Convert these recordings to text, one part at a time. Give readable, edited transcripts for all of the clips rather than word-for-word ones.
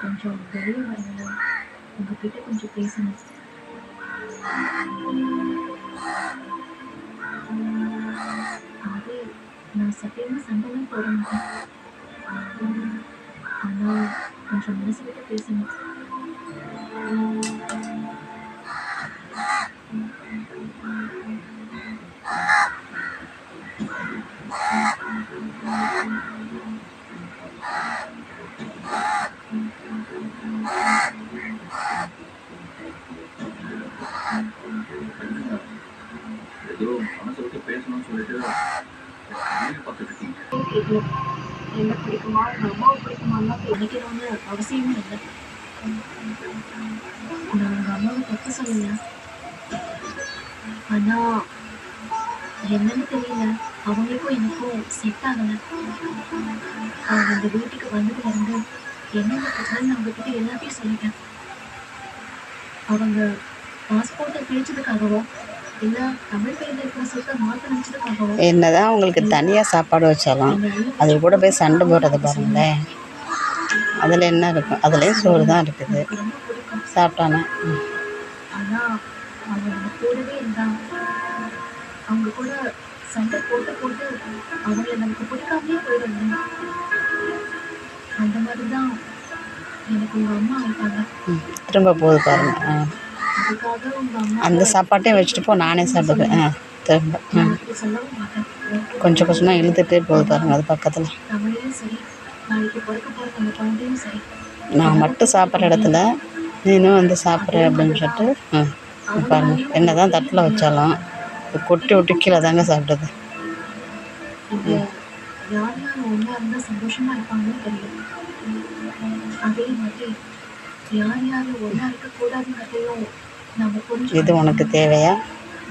கொஞ்சம் வெளியே வரீங்க, உங்ககிட்ட கொஞ்சம் பேசணும். அது நான் சத்தியமா சண்டைலாம் போட மாட்டேன். ஆனால் கொஞ்சம் மனசு விட்டு பேசணும். என்ன பிடிக்குமா, எங்கள் அம்மாவை பிடிக்குமாலாம் நினைக்கணும்னு அவசியமே இல்லை. நான் எங்கள் அம்மாவை தப்பு சொல்லலை. ஆனால் என்னன்னு தெரியல, அவங்களுக்கும் எனக்கும் செட் ஆகலை. அவங்க இந்த வீட்டுக்கு வந்ததுலேருந்து என்னென்ன பிரச்சனை நான் அவங்ககிட்ட எல்லாத்தையும் சொல்லிட்டேன். அவங்க பாஸ்போர்ட்டை பிரிச்சதுக்காகவோ இல்லை தமிழ் பேரில் இருக்கிற சொத்தை மாற்ற நினச்சதுக்காகவோ என்னதான் உங்களுக்கு தனியாக சாப்பாடு வச்சாலும் அதில் கூட போய் சண்டை போடுறது பாருங்களேன். அதில் என்ன இருக்கும்? அதுலேயும் சோறு தான் இருக்குது, சாப்பிட்டானே. ஆனால் அவங்க நம்ம கூடவே இருந்தாங்க. அவங்க கூட சண்டை போட்டு போட்டு அவங்கள நமக்கு பிடிக்காமலே போயிடுங்க. அந்த மாதிரி தான் எனக்கு உங்கள் அம்மா ஆயிட்டாங்க. திரும்ப போகுது பாருங்க. அதுக்காக உங்கள் அம்மா அந்த சாப்பாட்டையும் வச்சுட்டு போ, நானே சாப்பிடுவேன். திரும்ப அப்படி சொல்லவும் மாட்டேன். கொஞ்சம் கொஞ்சமாக இழுத்துட்டே போகுது பாருங்க. அது பக்கத்தில் தமிழையும் சரி, நாளைக்கு பிறக்க போகிற நம்ம குழந்தையும் சரி, நான் மட்டும் சாப்பிட்ற இடத்துல நீனும் வந்து சாப்பிட்ற அப்படின்னு சொல்லிட்டு பாருங்க. என்ன தான் தட்டில் வச்சாலும் கொட்டி விட்டு கீழே தாங்க சாப்பிடுது. இது யார் யார் ஒன்றா இருந்தால் சந்தோஷமாக இருப்பாங்கன்னு தெரியும். அதே மாதிரி யார் யார் ஒன்றா இருக்கக்கூடாதுங்கிறதையும் நம்ம புரிஞ்சு இது உனக்கு தேவையா?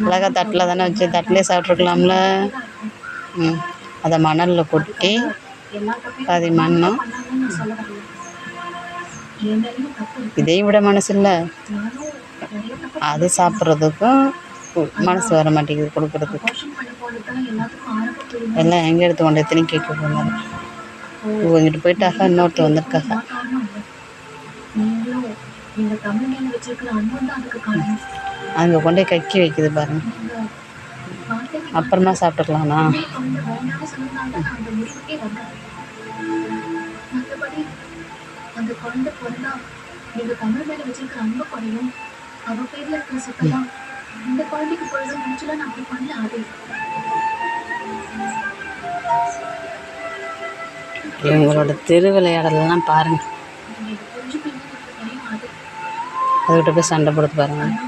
அழகாக தட்டில் தானே வச்சு தட்டிலே சாப்பிட்ருக்கலாம்ல. அதை மணலில் கொட்டி பாதி மண்ணும். பண்ணாங்கன்னு நான் சொல்ல வரல. என் மேலேயும் தப்பு இருக்கு. இதையும் விட மனசு இல்லை. நானும் நிறைய தப்பு அது சாப்பிட்றதுக்கும் மனசு வர மாட்டேங்குது கொடுக்குறதுக்கு. அபார்ஷன் பண்ண போனது தான் எல்லாத்துக்கும் ஆரம்ப புரியும். எல்லாம் எங்கே எடுத்து கொண்டு எத்தனை கேட்க போனாரு. இவங்கிட்டு போயிட்டாக, இன்னொருத்தர் வந்திருக்காங்க. நான் காரணம் இல்லை. நீங்களும் நீங்கள் தமிழ் மேலே வச்சிருக்கிற அன்பும் தான் அதுக்கு காரணம். அங்கே கொண்டு போய் கக்கி வைக்குது பாருங்க. நீங்கள் வார்த்தைக்கு அப்புறமா சாப்பிட்டுக்கலாம்ண்ணா. குழந்தை வேண்டாம்னு சொன்னதுனால தான் நான் அந்த முடிவுக்கே வந்தேன். மற்றபடி அந்த குழந்தை பிறந்தா நீங்கள் தமிழ் மேலே வச்சிருக்கிற அன்பு குறையும், அவ பேரில் இருக்கிற சொத்தெல்லாம் இந்த குழந்தைக்கு போயிடும் நினச்சலாம். நான் அப்படி பண்ணல. அது இவங்களோட திருவிளையாடலாம் பாருங்க. நீங்கள் புரிஞ்சுப்பீங்கன்னு எனக்கு தெரியும். அது அதுக்கிட்ட போய் சண்டை போடுறது பாருங்க. ஆனால்